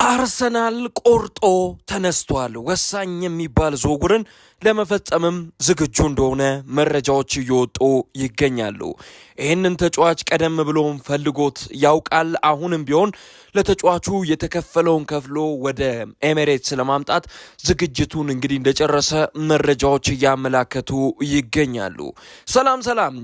አርሰናል ቆርጦ ተነስቷል። ወሳኝ የሚባል ዝውውርን ለመፈጸምም ዝግጁ እንደሆነ መረጃዎች እየወጡ ይገኛሉ። ይህንን ተጫዋች ቀደም ብሎም ፈልጎት ያውቃል። አሁንም ቢሆን ለተጫዋቹ የተከፈለውን ከፍሎ ወደ ኤሜሬትስ ለማምጣት ዝግጅቱን እንግዲህ እንደጨረሰ መረጃዎች እያመላከቱ ይገኛሉ። ሰላም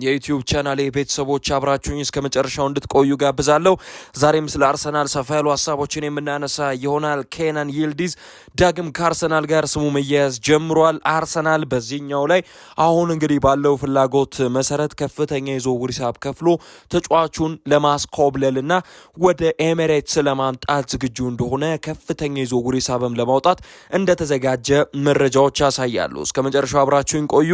የዩቲዩብ ቻናሌ ቤተሰቦች አብራችሁኝ እስከ መጨረሻው እንድትቆዩ ጋብዛለሁ። ዛሬም ስለ አርሰናል ሰፋ ያሉ ሀሳቦችን የምናነሳ ይሆናል። ኬናን ይልዲዝ ዳግም ከአርሰናል ጋር ስሙ መያያዝ ጀምሯል። አርሰናል በዚህኛው ላይ አሁን እንግዲህ ባለው ፍላጎት መሰረት ከፍተኛ የዝውውር ሂሳብ ከፍሎ ተጫዋቹን ለማስኮብለልና ወደ ኤሜሬትስ ለማምጣት ዝግጁ እንደሆነ ከፍተኛ የዝውውር ሂሳብም ለማውጣት እንደተዘጋጀ መረጃዎች ያሳያሉ። እስከ መጨረሻው አብራችሁን ቆዩ።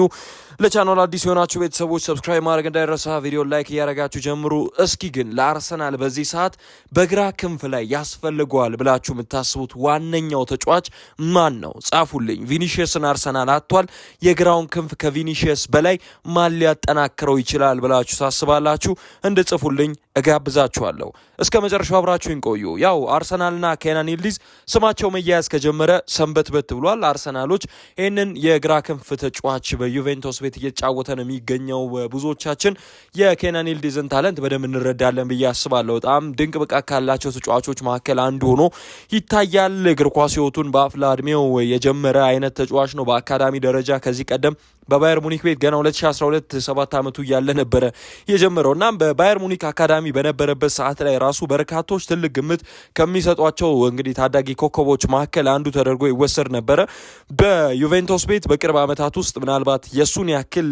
ለቻናሉ አዲስ የሆናችሁ ቤተሰቦች ሰብስክራይብ ማድረግ እንዳይረሳ፣ ቪዲዮ ላይክ እያደረጋችሁ ጀምሩ። እስኪ ግን ለአርሰናል በዚህ ሰዓት በግራ ክንፍ ላይ ያስፈልገዋል ብላችሁ የምታስቡት ዋነኛው ተጫዋች ማን ነው? ጻፉልኝ። ቪኒሺየስን አርሰናል አጥቷል። የግራውን ክንፍ ከቪኒሺየስ በላይ ማን ሊያጠናክረው ይችላል ብላችሁ ታስባላችሁ? እንድጽፉልኝ እጋብዛችኋለሁ። እስከ መጨረሻው አብራችሁን ቆዩ። ያው አርሰናልና ኬናን ይልዲዝ ስማቸው መያያዝ ከጀመረ ሰንበትበት ብሏል። አርሰናሎች ይህንን የግራ ክንፍ ተጫዋች በዩቬንቱስ ቤት እየተጫወተ ነው የሚገኘው። ብዙዎቻችን የኬናን ይልዲዝን ታለንት በደንብ እንረዳለን ብዬ አስባለሁ። በጣም ድንቅ ብቃት ካላቸው ተጫዋቾች መካከል አንዱ ሆኖ ይታያል። እግር ኳስ ሕይወቱን በአፍላ እድሜው የጀመረ አይነት ተጫዋች ነው። በአካዳሚ ደረጃ ከዚህ ቀደም በባየር ሙኒክ ቤት ገና 2012 7 ዓመቱ እያለ ነበረ የጀመረው እና በባየር ሙኒክ አካዳሚ በነበረበት ሰዓት ላይ ራሱ በርካቶች ትልቅ ግምት ከሚሰጧቸው እንግዲህ ታዳጊ ኮከቦች መካከል አንዱ ተደርጎ ይወሰድ ነበረ። በዩቬንቱስ ቤት በቅርብ ዓመታት ውስጥ ምናልባት የሱን ያክል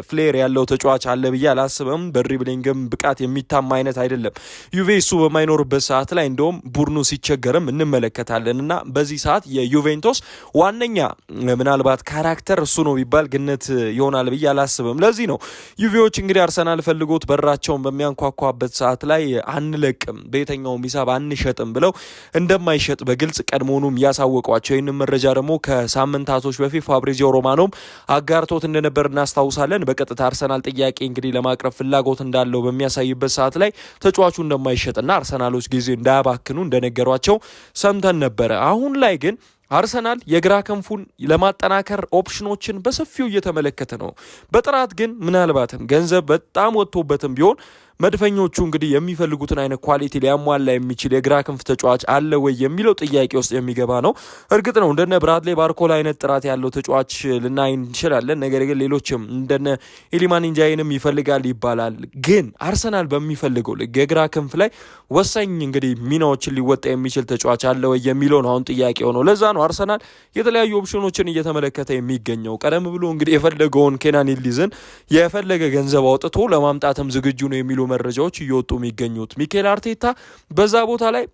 ፍሌር ያለው ተጫዋች አለ ብዬ አላስብም። በድሪብሊንግም ብቃት የሚታማ አይነት አይደለም። ዩቬ እሱ በማይኖርበት ሰዓት ላይ እንደውም ቡድኑ ሲቸገርም እንመለከታለን እና በዚህ ሰዓት የዩቬንቱስ ዋነኛ ምናልባት ካራክተር እሱ ነው ቢባል ግነት ይሆናል ብዬ አላስብም። ለዚህ ነው ዩቬዎች እንግዲህ አርሰናል ፈልጎት በራቸውን በሚያንኳኳበት ሰዓት ላይ አንለቅም፣ በየትኛውም ሂሳብ አንሸጥም ብለው እንደማይሸጥ በግልጽ ቀድሞውኑም ያሳወቋቸው። ይህንን መረጃ ደግሞ ከሳምንታቶች በፊት ፋብሪዚዮ ሮማኖም አጋርቶት እንደነበር እናስታውሳለን። በቀጥታ አርሰናል ጥያቄ እንግዲህ ለማቅረብ ፍላጎት እንዳለው በሚያሳይበት ሰዓት ላይ ተጫዋቹ እንደማይሸጥና አርሰናሎች ጊዜ እንዳያባክኑ እንደነገሯቸው ሰምተን ነበረ። አሁን ላይ ግን አርሰናል የግራ ክንፉን ለማጠናከር ኦፕሽኖችን በሰፊው እየተመለከተ ነው። በጥራት ግን ምናልባትም ገንዘብ በጣም ወጥቶበትም ቢሆን መድፈኞቹ እንግዲህ የሚፈልጉትን አይነት ኳሊቲ ሊያሟላ የሚችል የግራ ክንፍ ተጫዋች አለ ወይ የሚለው ጥያቄ ውስጥ የሚገባ ነው። እርግጥ ነው እንደነ ብራድሌ ባርኮላ አይነት ጥራት ያለው ተጫዋች ልናይ እንችላለን። ነገር ግን ሌሎችም እንደነ ኢሊማን ኢንጃይንም ይፈልጋል ይባላል። ግን አርሰናል በሚፈልገው የግራ ክንፍ ላይ ወሳኝ እንግዲህ ሚናዎችን ሊወጣ የሚችል ተጫዋች አለ ወይ የሚለው ነው አሁን ጥያቄ ሆነው። ለዛ ነው አርሰናል የተለያዩ ኦፕሽኖችን እየተመለከተ የሚገኘው። ቀደም ብሎ እንግዲህ የፈለገውን ኬናን ይልዲዝን የፈለገ ገንዘብ አውጥቶ ለማምጣትም ዝግጁ ነው የሚሉ መረጃዎች እየወጡ የሚገኙት ሚኬል አርቴታ በዛ ቦታ ላይ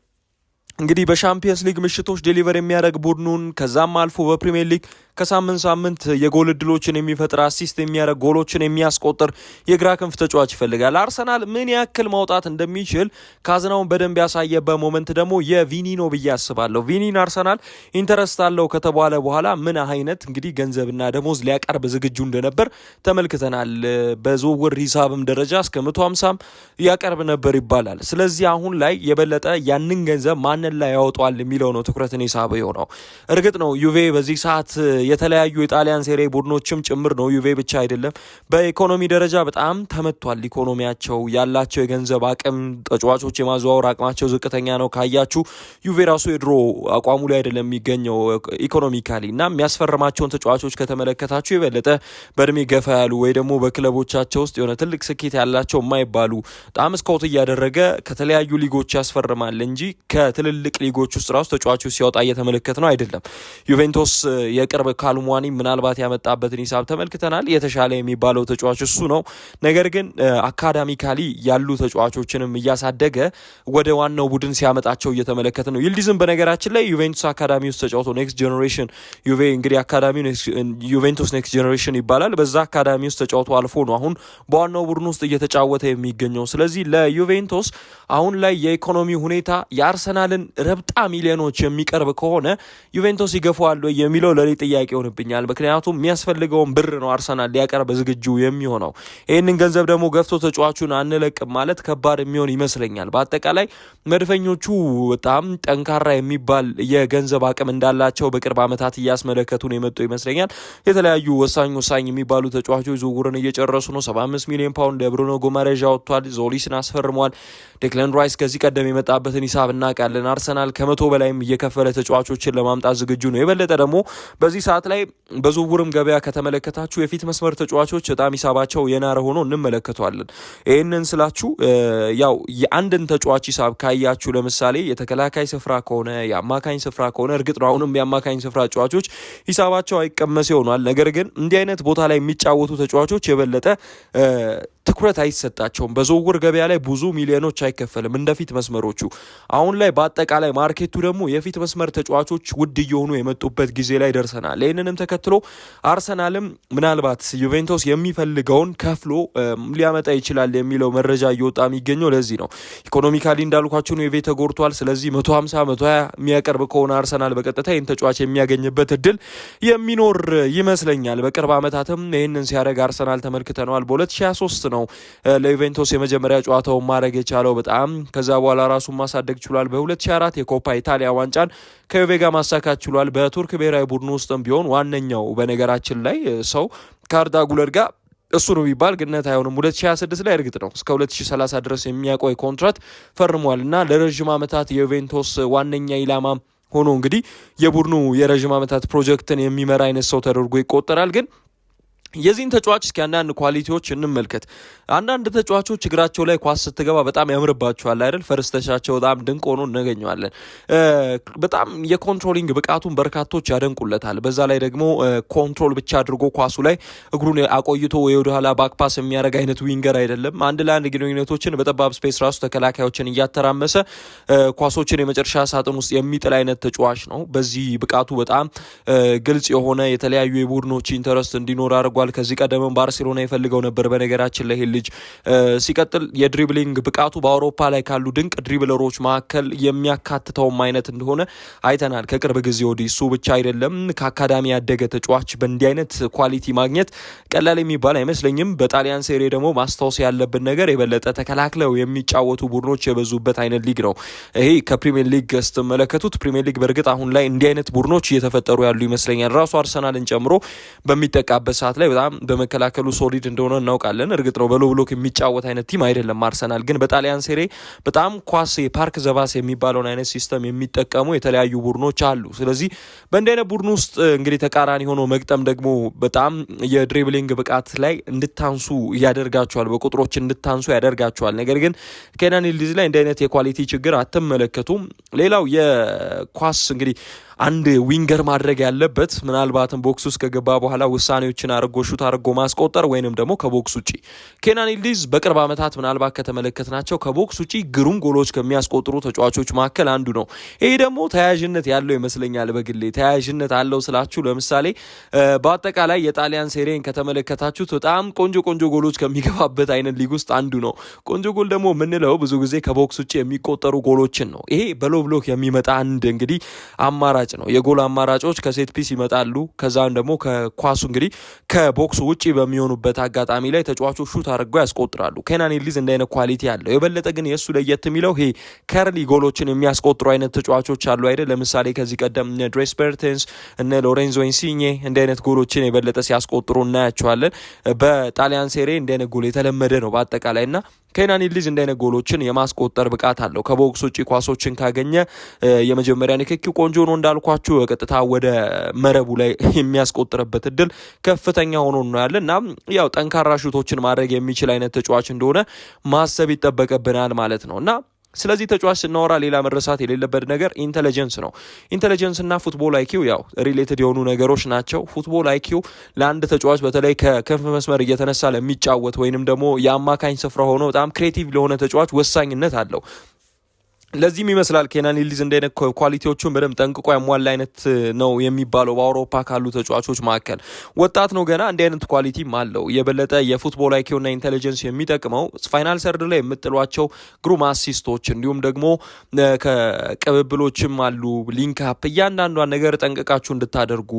እንግዲህ በሻምፒየንስ ሊግ ምሽቶች ዴሊቨር የሚያደርግ ቡድኑን ከዛም አልፎ በፕሪሚየር ሊግ ከሳምንት የጎል እድሎችን የሚፈጥር አሲስት የሚያደርግ ጎሎችን የሚያስቆጥር የግራ ክንፍ ተጫዋች ይፈልጋል። አርሰናል ምን ያክል ማውጣት እንደሚችል ካዝናውን በደንብ ያሳየበት ሞመንት ደግሞ የቪኒ ነው ብዬ አስባለሁ። ቪኒን አርሰናል ኢንተረስት አለው ከተባለ በኋላ ምን አይነት እንግዲህ ገንዘብና ደሞዝ ሊያቀርብ ዝግጁ እንደነበር ተመልክተናል። በዝውውር ሂሳብም ደረጃ እስከ 150 ያቀርብ ነበር ይባላል። ስለዚህ አሁን ላይ የበለጠ ያንን ገንዘብ ማንን ላይ ያወጣዋል የሚለው ነው ትኩረትን የሳበው ነው። እርግጥ ነው ዩቬ በዚህ ሰዓት የተለያዩ የጣሊያን ሴሪ ቡድኖችም ጭምር ነው፣ ዩቬ ብቻ አይደለም። በኢኮኖሚ ደረጃ በጣም ተመቷል። ኢኮኖሚያቸው ያላቸው የገንዘብ አቅም፣ ተጫዋቾች የማዘዋወር አቅማቸው ዝቅተኛ ነው። ካያችሁ ዩቬ ራሱ የድሮ አቋሙ ላይ አይደለም የሚገኘው ኢኮኖሚካሊ እና የሚያስፈርማቸውን ተጫዋቾች ከተመለከታችሁ የበለጠ በእድሜ ገፋ ያሉ ወይ ደግሞ በክለቦቻቸው ውስጥ የሆነ ትልቅ ስኬት ያላቸው የማይባሉ በጣም ስካውት እያደረገ ከተለያዩ ሊጎች ያስፈርማል እንጂ ከትልልቅ ሊጎች ውስጥ ራሱ ተጫዋቾች ሲያወጣ እየተመለከት ነው አይደለም። ዩቬንቱስ የቅርብ ካሉሙዋኒ ምናልባት ያመጣበትን ሂሳብ ተመልክተናል። የተሻለ የሚባለው ተጫዋች እሱ ነው። ነገር ግን አካዳሚካሊ ያሉ ተጫዋቾችንም እያሳደገ ወደ ዋናው ቡድን ሲያመጣቸው እየተመለከተ ነው። ይልዲዝም በነገራችን ላይ ዩቬንቱስ አካዳሚ ውስጥ ተጫውቶ ኔክስት ጄኔሬሽን ዩቬ እንግዲህ አካዳሚው ዩቬንቱስ ኔክስት ጄኔሬሽን ይባላል። በዛ አካዳሚ ውስጥ ተጫውቶ አልፎ ነው አሁን በዋናው ቡድን ውስጥ እየተጫወተ የሚገኘው። ስለዚህ ለዩቬንቱስ አሁን ላይ የኢኮኖሚ ሁኔታ የአርሰናልን ረብጣ ሚሊዮኖች የሚቀርብ ከሆነ ዩቬንቱስ ይገፋዋል የሚለው ለኔ ጥያቄ ጥያቄ ይሆንብኛል። ምክንያቱም የሚያስፈልገውን ብር ነው አርሰናል ሊያቀርብ ዝግጁ የሚሆነው። ይህንን ገንዘብ ደግሞ ገፍቶ ተጫዋቹን አንለቅም ማለት ከባድ የሚሆን ይመስለኛል። በአጠቃላይ መድፈኞቹ በጣም ጠንካራ የሚባል የገንዘብ አቅም እንዳላቸው በቅርብ ዓመታት እያስመለከቱን የመጡ ይመስለኛል። የተለያዩ ወሳኝ የሚባሉ ተጫዋቾች ዝውውርን እየጨረሱ ነው። 75 ሚሊዮን ፓውንድ ለብሩኖ ጉማሬዥ ወጥቷል። ዞሊስን አስፈርሟል። ዴክላን ራይስ ከዚህ ቀደም የመጣበትን ሂሳብ እናውቃለን። አርሰናል ከ100 በላይም እየከፈለ ተጫዋቾችን ለማምጣት ዝግጁ ነው። የበለጠ ደግሞ በዚህ ሰዓት ላይ በዝውውርም ገበያ ከተመለከታችሁ የፊት መስመር ተጫዋቾች በጣም ሂሳባቸው የናረ ሆኖ እንመለከተዋለን። ይህንን ስላችሁ ያው የአንድን ተጫዋች ሂሳብ ካያችሁ ለምሳሌ የተከላካይ ስፍራ ከሆነ የአማካኝ ስፍራ ከሆነ እርግጥ ነው አሁንም የአማካኝ ስፍራ ተጫዋቾች ሂሳባቸው አይቀመስ ይሆናል። ነገር ግን እንዲህ አይነት ቦታ ላይ የሚጫወቱ ተጫዋቾች የበለጠ ትኩረት አይሰጣቸውም። በዝውውር ገበያ ላይ ብዙ ሚሊዮኖች አይከፈልም እንደፊት መስመሮቹ። አሁን ላይ በአጠቃላይ ማርኬቱ ደግሞ የፊት መስመር ተጫዋቾች ውድ እየሆኑ የመጡበት ጊዜ ላይ ደርሰናል። ይህንንም ተከትሎ አርሰናልም ምናልባት ዩቬንቱስ የሚፈልገውን ከፍሎ ሊያመጣ ይችላል የሚለው መረጃ እየወጣ የሚገኘው ለዚህ ነው። ኢኮኖሚካሊ እንዳልኳቸው ነው ዩቬ ተጎድቷል። ስለዚህ 150-120 የሚያቀርብ ከሆነ አርሰናል በቀጥታ ይህን ተጫዋች የሚያገኝበት እድል የሚኖር ይመስለኛል። በቅርብ ዓመታትም ይህንን ሲያደርግ አርሰናል ተመልክተነዋል። በ2023 ነው ለዩቬንቱስ የመጀመሪያ ጨዋታውን ማድረግ የቻለው በጣም ከዛ በኋላ ራሱን ማሳደግ ችሏል። በ2004 የኮፓ ኢታሊያ ዋንጫን ከዩቬ ጋር ማሳካት ችሏል። በቱርክ ብሔራዊ ቡድን ውስጥም ቢሆን ዋነኛው በነገራችን ላይ ሰው ከአርዳ ጉለር ጋር እሱ ነው ቢባል ግነት አይሆንም። 2026 ላይ እርግጥ ነው እስከ 2030 ድረስ የሚያቆይ ኮንትራት ፈርሟል እና ለረዥም ዓመታት የዩቬንቱስ ዋነኛ ኢላማ ሆኖ እንግዲህ የቡድኑ የረዥም ዓመታት ፕሮጀክትን የሚመራ አይነት ሰው ተደርጎ ይቆጠራል። ግን የዚህን ተጫዋች እስኪ አንዳንድ ኳሊቲዎች እንመልከት። አንዳንድ ተጫዋቾች እግራቸው ላይ ኳስ ስትገባ በጣም ያምርባቸዋል አይደል? ፈረስተሻቸው በጣም ድንቅ ሆኖ እናገኘዋለን። በጣም የኮንትሮሊንግ ብቃቱን በርካቶች ያደንቁለታል። በዛ ላይ ደግሞ ኮንትሮል ብቻ አድርጎ ኳሱ ላይ እግሩን አቆይቶ ወይ ወደኋላ ባክፓስ የሚያደርግ አይነት ዊንገር አይደለም። አንድ ለአንድ ግንኙነቶችን በጠባብ ስፔስ ራሱ ተከላካዮችን እያተራመሰ ኳሶችን የመጨረሻ ሳጥን ውስጥ የሚጥል አይነት ተጫዋች ነው። በዚህ ብቃቱ በጣም ግልጽ የሆነ የተለያዩ የቡድኖች ኢንተረስት እንዲኖር አድርጓል። ከዚህ ቀደም ባርሴሎና ይፈልገው ነበር በነገራችን ላይ ልጅ ሲቀጥል የድሪብሊንግ ብቃቱ በአውሮፓ ላይ ካሉ ድንቅ ድሪብለሮች መካከል የሚያካትተውም አይነት እንደሆነ አይተናል ከቅርብ ጊዜ ወዲህ። እሱ ብቻ አይደለም፣ ከአካዳሚ ያደገ ተጫዋች በእንዲህ አይነት ኳሊቲ ማግኘት ቀላል የሚባል አይመስለኝም። በጣሊያን ሴሪ ደግሞ ማስታወስ ያለብን ነገር የበለጠ ተከላክለው የሚጫወቱ ቡድኖች የበዙበት አይነት ሊግ ነው ይሄ። ከፕሪሚየር ሊግ ስትመለከቱት ፕሪሚየር ሊግ በእርግጥ አሁን ላይ እንዲህ አይነት ቡድኖች እየተፈጠሩ ያሉ ይመስለኛል። ራሱ አርሰናልን ጨምሮ በሚጠቃበት ሰዓት ላይ በጣም በመከላከሉ ሶሊድ እንደሆነ እናውቃለን። እርግጥ ነው በሎ ብሎክ የሚጫወት አይነት ቲም አይደለም አርሰናል። ግን በጣሊያን ሴሬ በጣም ኳስ ፓርክ ዘባስ የሚባለውን አይነት ሲስተም የሚጠቀሙ የተለያዩ ቡድኖች አሉ። ስለዚህ በእንዲህ አይነት ቡድን ውስጥ እንግዲህ ተቃራኒ ሆኖ መግጠም ደግሞ በጣም የድሪብሊንግ ብቃት ላይ እንድታንሱ ያደርጋቸዋል፣ በቁጥሮች እንድታንሱ ያደርጋቸዋል። ነገር ግን ኬናን ይልዲዝ ላይ እንዲህ አይነት የኳሊቲ ችግር አትመለከቱም። ሌላው የኳስ እንግዲህ አንድ ዊንገር ማድረግ ያለበት ምናልባትም ቦክስ ውስጥ ከገባ በኋላ ውሳኔዎችን አርጎ ሹት አርጎ ማስቆጠር ወይንም ደግሞ ከቦክስ ውጪ። ኬናን ይልዲዝ በቅርብ ዓመታት ምናልባት ከተመለከትናቸው ከቦክስ ውጪ ግሩም ጎሎች ከሚያስቆጥሩ ተጫዋቾች መካከል አንዱ ነው። ይሄ ደግሞ ተያያዥነት ያለው ይመስለኛል። በግሌ ተያያዥነት አለው ስላችሁ ለምሳሌ በአጠቃላይ የጣሊያን ሴሪን ከተመለከታችሁት በጣም ቆንጆ ጎሎች ከሚገባበት አይነት ሊግ ውስጥ አንዱ ነው። ቆንጆ ጎል ደግሞ የምንለው ብዙ ጊዜ ከቦክስ ውጪ የሚቆጠሩ ጎሎችን ነው። ይሄ በሎ ብሎክ የሚመጣ አንድ እንግዲህ አማራጭ ነው። የጎል አማራጮች ከሴት ፒስ ይመጣሉ። ከዛም ደግሞ ከኳሱ እንግዲህ ከቦክሱ ውጪ በሚሆኑበት አጋጣሚ ላይ ተጫዋቾች ሹት አድርገው ያስቆጥራሉ። ኬናን ይልዲዝ እንደ አይነት ኳሊቲ ያለው የበለጠ ግን የእሱ ለየት የሚለው ይሄ ከርሊ ጎሎችን የሚያስቆጥሩ አይነት ተጫዋቾች አሉ አይደል? ለምሳሌ ከዚህ ቀደም እነ ድሬስ በርተንስ እነ ሎሬንዞ ኢንሲኜ እንደ አይነት ጎሎችን የበለጠ ሲያስቆጥሩ እናያቸዋለን። በጣሊያን ሴሬ እንደ አይነት ጎል የተለመደ ነው በአጠቃላይ እና ኬናን ይልዲዝ እንደ አይነት ጎሎችን የማስቆጠር ብቃት አለው። ከቦክስ ውጪ ኳሶችን ካገኘ የመጀመሪያ ንክኪው ቆንጆ ነው እንዳልኳችሁ በቀጥታ ወደ መረቡ ላይ የሚያስቆጥርበት እድል ከፍተኛ ሆኖ ነው ያለ እና ያው ጠንካራ ሹቶችን ማድረግ የሚችል አይነት ተጫዋች እንደሆነ ማሰብ ይጠበቅብናል ማለት ነው እና ስለዚህ ተጫዋች ስናወራ ሌላ መረሳት የሌለበት ነገር ኢንተለጀንስ ነው። ኢንተለጀንስ እና ፉትቦል አይኪው ያው ሪሌትድ የሆኑ ነገሮች ናቸው። ፉትቦል አይኪው ለአንድ ተጫዋች በተለይ ከክንፍ መስመር እየተነሳ ለሚጫወት ወይንም ደግሞ የአማካኝ ስፍራ ሆኖ በጣም ክሬቲቭ ለሆነ ተጫዋች ወሳኝነት አለው። ለዚህም ይመስላል ኬናን ይልዲዝ እንደነ ኳሊቲዎቹን በደንብ ጠንቅቆ ያሟላ አይነት ነው የሚባለው በአውሮፓ ካሉ ተጫዋቾች መካከል። ወጣት ነው ገና፣ እንደ አይነት ኳሊቲም አለው። የበለጠ የፉትቦል አይኪውና ኢንቴሊጀንስ የሚጠቅመው ፋይናል ሰርድ ላይ የምጥሏቸው ግሩም አሲስቶች እንዲሁም ደግሞ ከቅብብሎችም አሉ ሊንክ አፕ፣ እያንዳንዷን ነገር ጠንቅቃችሁ እንድታደርጉ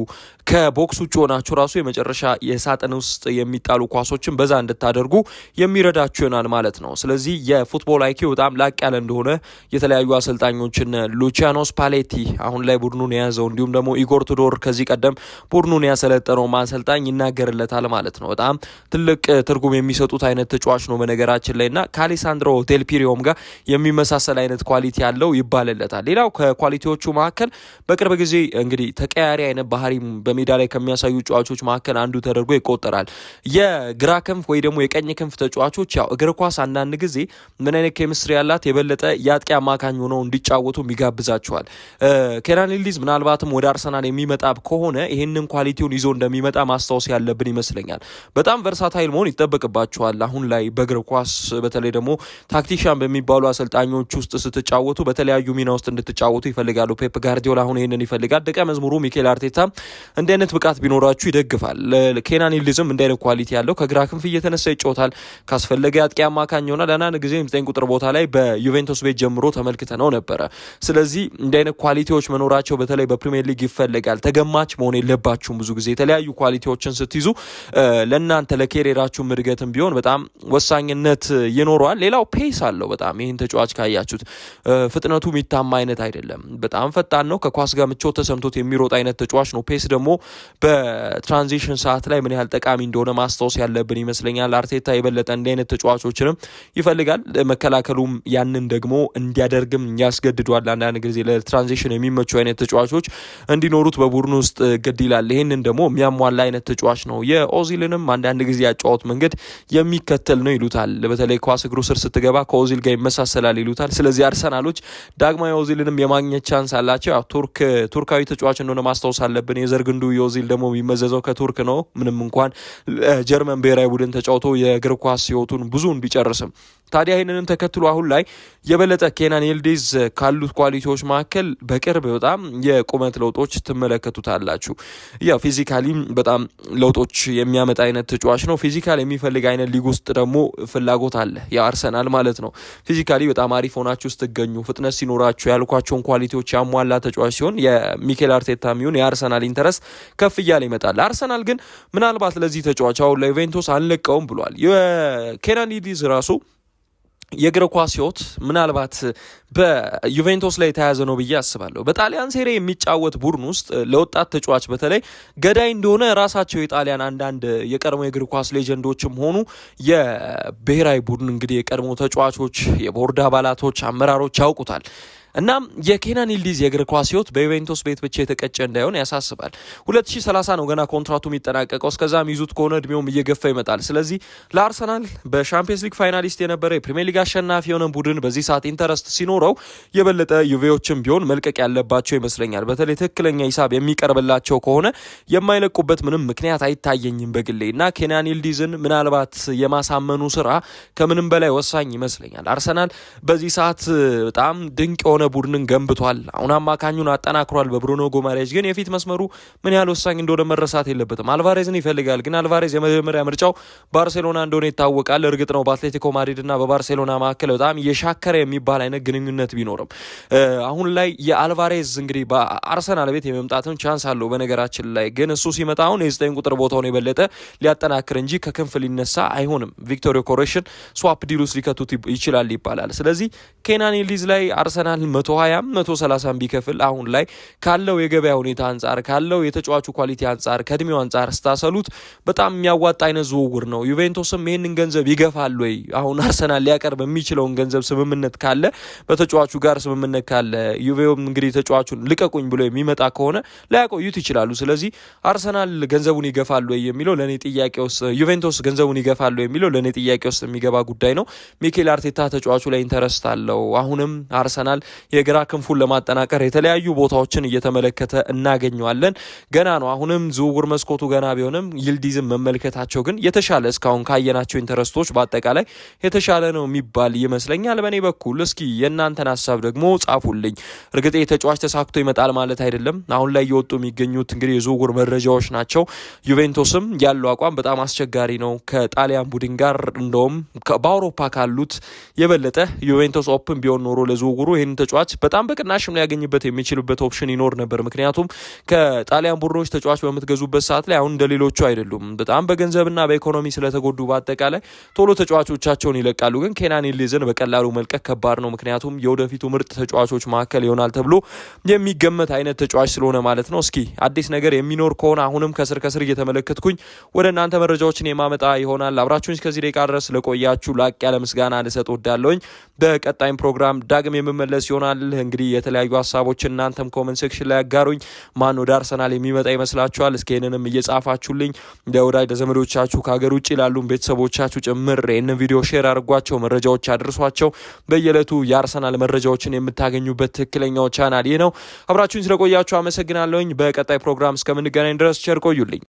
ከቦክስ ውጭ ሆናችሁ ራሱ የመጨረሻ የሳጥን ውስጥ የሚጣሉ ኳሶችን በዛ እንድታደርጉ የሚረዳችሁ ይሆናል ማለት ነው። ስለዚህ የፉትቦል አይኪው በጣም ላቅ ያለ እንደሆነ የተለያዩ አሰልጣኞችን ሉቺያኖ ስፓሌቲ አሁን ላይ ቡድኑን የያዘው እንዲሁም ደግሞ ኢጎር ቱዶር ከዚህ ቀደም ቡድኑን ያሰለጠነው አሰልጣኝ ይናገርለታል ማለት ነው። በጣም ትልቅ ትርጉም የሚሰጡት አይነት ተጫዋች ነው በነገራችን ላይ እና ከአሌሳንድሮ ዴልፒሪዮም ጋር የሚመሳሰል አይነት ኳሊቲ ያለው ይባልለታል። ሌላው ከኳሊቲዎቹ መካከል በቅርብ ጊዜ እንግዲህ ተቀያሪ አይነት ባህሪ በሜዳ ላይ ከሚያሳዩ ተጫዋቾች መካከል አንዱ ተደርጎ ይቆጠራል። የግራ ክንፍ ወይ ደግሞ የቀኝ ክንፍ ተጫዋቾች ያው እግር ኳስ አንዳንድ ጊዜ ምን አይነት ኬሚስትሪ ያላት የበለጠ ያጥቂ አማካኝ ሆነው እንዲጫወቱ ይጋብዛቸዋል። ኬናን ይልዲዝ ምናልባትም ወደ አርሰናል የሚመጣ ከሆነ ይህንን ኳሊቲውን ይዞ እንደሚመጣ ማስታወስ ያለብን ይመስለኛል። በጣም ቨርሳታይል መሆን ይጠበቅባቸዋል። አሁን ላይ በእግር ኳስ በተለይ ደግሞ ታክቲሻን በሚባሉ አሰልጣኞች ውስጥ ስትጫወቱ በተለያዩ ሚና ውስጥ እንድትጫወቱ ይፈልጋሉ። ፔፕ ጋርዲዮላ አሁን ይህንን ይፈልጋል። ደቀ መዝሙሩ ሚኬል አርቴታ እንዲህ አይነት ብቃት ቢኖራችሁ ይደግፋል። ኬናን ይልዲዝም እንዲህ አይነት ኳሊቲ ያለው ከግራ ክንፍ እየተነሳ ይጫወታል። ካስፈለገ አጥቂ አማካኝ ይሆናል። ለአንዳንድ ጊዜ 9 ቁጥር ቦታ ላይ በዩቬንቱስ ቤት ጀምሮ ተመልክተነው ነበረ። ስለዚህ እንዲህ አይነት ኳሊቲዎች መኖራቸው በተለይ በፕሪሚየር ሊግ ይፈልጋል። ተገማች መሆን የለባችሁም። ብዙ ጊዜ የተለያዩ ኳሊቲዎችን ስትይዙ ለእናንተ ለኬሪራችሁ እድገትም ቢሆን በጣም ወሳኝነት ይኖረዋል። ሌላው ፔስ አለው በጣም ይህን ተጫዋች ካያችሁት ፍጥነቱ የሚታማ አይነት አይደለም። በጣም ፈጣን ነው። ከኳስ ጋር ምቾት ተሰምቶት የሚሮጥ አይነት ተጫዋች ነው። ፔስ ደግሞ በትራንዚሽን ሰዓት ላይ ምን ያህል ጠቃሚ እንደሆነ ማስታወስ ያለብን ይመስለኛል። አርቴታ የበለጠ እንዲህ አይነት ተጫዋቾችንም ይፈልጋል። መከላከሉም ያንን ደግሞ እንዲያደርግም ያስገድዷል። አንዳንድ ጊዜ ለትራንዚሽን የሚመቹ አይነት ተጫዋቾች እንዲኖሩት በቡድን ውስጥ ግድ ይላል። ይህንን ደግሞ የሚያሟላ አይነት ተጫዋች ነው። የኦዚልንም አንዳንድ ጊዜ ያጫወት መንገድ የሚከተል ነው ይሉታል። በተለይ ኳስ እግሩ ስር ስትገባ ከኦዚል ጋር ይመሳሰላል ይሉታል። ስለዚህ አርሰናሎች ዳግማዊ ኦዚልንም የማግኘት ቻንስ አላቸው። ቱርካዊ ተጫዋች እንደሆነ ማስታወስ አለብን። የዘር ግንዱ የኦዚል ደግሞ የሚመዘዘው ከቱርክ ነው። ምንም እንኳን ጀርመን ብሔራዊ ቡድን ተጫውቶ የእግር ኳስ ህይወቱን ብዙውን ቢጨርስም ታዲያ ይህንንም ተከትሎ አሁን ላይ የበለጠ ኬናን ይልዲዝ ካሉት ኳሊቲዎች መካከል በቅርብ በጣም የቁመት ለውጦች ትመለከቱታላችሁ። ያው ፊዚካሊም በጣም ለውጦች የሚያመጣ አይነት ተጫዋች ነው። ፊዚካል የሚፈልግ አይነት ሊግ ውስጥ ደግሞ ፍላጎት አለ የአርሰናል ማለት ነው። ፊዚካሊ በጣም አሪፍ ሆናችሁ ስትገኙ ፍጥነት ሲኖራችሁ ያልኳቸውን ኳሊቲዎች ያሟላ ተጫዋች ሲሆን የሚኬል አርቴታ የሚሆን የአርሰናል ኢንተረስት ከፍ እያለ ይመጣል። አርሰናል ግን ምናልባት ለዚህ ተጫዋች አሁን ለዩቬንቱስ አንለቀውም ብሏል። የኬናን ይልዲዝ ራሱ የእግር ኳስ ህይወት ምናልባት በዩቬንቱስ ላይ የተያዘ ነው ብዬ አስባለሁ። በጣሊያን ሴሪ የሚጫወት ቡድን ውስጥ ለወጣት ተጫዋች በተለይ ገዳይ እንደሆነ ራሳቸው የጣሊያን አንዳንድ የቀድሞ የእግር ኳስ ሌጀንዶችም ሆኑ የብሔራዊ ቡድን እንግዲህ የቀድሞ ተጫዋቾች፣ የቦርድ አባላቶች፣ አመራሮች ያውቁታል። እናም የኬናን ይልዲዝ የእግር ኳስ ህይወት በዩቬንቱስ ቤት ብቻ የተቀጨ እንዳይሆን ያሳስባል። 2030 ነው ገና ኮንትራቱ የሚጠናቀቀው። እስከዛም ይዙት ከሆነ እድሜውም እየገፋ ይመጣል። ስለዚህ ለአርሰናል በሻምፒየንስ ሊግ ፋይናሊስት የነበረ የፕሪሚየር ሊግ አሸናፊ የሆነ ቡድን በዚህ ሰዓት ኢንተረስት ሲኖረው የበለጠ ዩቬዎችም ቢሆን መልቀቅ ያለባቸው ይመስለኛል። በተለይ ትክክለኛ ሂሳብ የሚቀርብላቸው ከሆነ የማይለቁበት ምንም ምክንያት አይታየኝም በግሌ እና ኬናን ይልዲዝን ምናልባት የማሳመኑ ስራ ከምንም በላይ ወሳኝ ይመስለኛል። አርሰናል በዚህ ሰዓት በጣም ድንቅ የሆነ ቡድንን ገንብቷል። አሁን አማካኙን አጠናክሯል በብሩኖ ጎማሬዝ። ግን የፊት መስመሩ ምን ያህል ወሳኝ እንደሆነ መረሳት የለበትም። አልቫሬዝን ይፈልጋል። ግን አልቫሬዝ የመጀመሪያ ምርጫው ባርሴሎና እንደሆነ ይታወቃል። እርግጥ ነው በአትሌቲኮ ማድሪድ እና በባርሴሎና መካከል በጣም የሻከረ የሚባል አይነት ግንኙነት ቢኖርም አሁን ላይ የአልቫሬዝ እንግዲህ በአርሰናል ቤት የመምጣትን ቻንስ አለው። በነገራችን ላይ ግን እሱ ሲመጣ አሁን የ9 ቁጥር ቦታውን የበለጠ ሊያጠናክር እንጂ ከክንፍ ሊነሳ አይሆንም። ቪክቶሪ ኮሬሽን ስዋፕ ዲል ውስጥ ሊከቱት ይችላል ይባላል። ስለዚህ ኬናን ይልዲዝ ላይ አርሰናል 120 130 ቢከፍል አሁን ላይ ካለው የገበያ ሁኔታ አንጻር ካለው የተጫዋቹ ኳሊቲ አንጻር ከእድሜው አንጻር ስታሰሉት በጣም የሚያዋጣ አይነት ዝውውር ነው። ዩቬንቱስም ይህንን ገንዘብ ይገፋል ወይ? አሁን አርሰናል ሊያቀርብ የሚችለውን ገንዘብ ስምምነት ካለ በተጫዋቹ ጋር ስምምነት ካለ ዩቬውም እንግዲህ ተጫዋቹን ልቀቁኝ ብሎ የሚመጣ ከሆነ ላያቆዩት ይችላሉ። ስለዚህ አርሰናል ገንዘቡን ይገፋል ወይ የሚለው ለኔ ጥያቄ ውስጥ ዩቬንቱስ ገንዘቡን ይገፋል ወይ የሚለው ለኔ ጥያቄ ውስጥ የሚገባ ጉዳይ ነው። ሚኬል አርቴታ ተጫዋቹ ላይ ኢንተረስት አለው። አሁንም አርሰናል የግራ ክንፉን ለማጠናቀር የተለያዩ ቦታዎችን እየተመለከተ እናገኘዋለን። ገና ነው። አሁንም ዝውውር መስኮቱ ገና ቢሆንም ይልዲዝም መመልከታቸው ግን የተሻለ እስካሁን ካየናቸው ኢንተረስቶች በአጠቃላይ የተሻለ ነው የሚባል ይመስለኛል። በእኔ በኩል እስኪ የእናንተን ሀሳብ ደግሞ ጻፉልኝ። እርግጥ ተጫዋች ተሳክቶ ይመጣል ማለት አይደለም። አሁን ላይ እየወጡ የሚገኙት እንግዲህ የዝውውር መረጃዎች ናቸው። ዩቬንቱስም ያለው አቋም በጣም አስቸጋሪ ነው ከጣሊያን ቡድን ጋር። እንደውም በአውሮፓ ካሉት የበለጠ ዩቬንቱስ ኦፕን ቢሆን ኖሮ ለዝውውሩ ይህን ተጫዋች በጣም በቅናሽም ሊያገኝበት የሚችልበት ኦፕሽን ይኖር ነበር። ምክንያቱም ከጣሊያን ቡድኖች ተጫዋች በምትገዙበት ሰዓት ላይ አሁን እንደሌሎቹ አይደሉም። በጣም በገንዘብና በኢኮኖሚ ስለተጎዱ በአጠቃላይ ቶሎ ተጫዋቾቻቸውን ይለቃሉ። ግን ኬናን ይልዲዝን በቀላሉ መልቀቅ ከባድ ነው። ምክንያቱም የወደፊቱ ምርጥ ተጫዋቾች መካከል ይሆናል ተብሎ የሚገመት አይነት ተጫዋች ስለሆነ ማለት ነው። እስኪ አዲስ ነገር የሚኖር ከሆነ አሁንም ከስር እየተመለከትኩኝ ወደ እናንተ መረጃዎችን የማመጣ ይሆናል። አብራችሁን እስከዚህ ደቂቃ ድረስ ለቆያችሁ ላቅ ያለ ምስጋና ልሰጥ ወዳለሁኝ። በቀጣይም ፕሮግራም ዳግም የምመለስ ይሆናል። እንግዲህ የተለያዩ ሀሳቦችን እናንተም ኮመንት ሴክሽን ላይ ያጋሩኝ። ማን ወደ አርሰናል የሚመጣ ይመስላችኋል? እስኪ ይህንንም እየጻፋችሁልኝ ለወዳጅ ለዘመዶቻችሁ ከሀገር ውጭ ላሉ ቤተሰቦቻችሁ ጭምር ይህንን ቪዲዮ ሼር አድርጓቸው፣ መረጃዎች አድርሷቸው። በየዕለቱ የአርሰናል መረጃዎችን የምታገኙበት ትክክለኛው ቻናል ይህ ነው። አብራችሁን ስለቆያችሁ አመሰግናለሁኝ። በቀጣይ ፕሮግራም እስከምንገናኝ ድረስ ቸር ቆዩልኝ።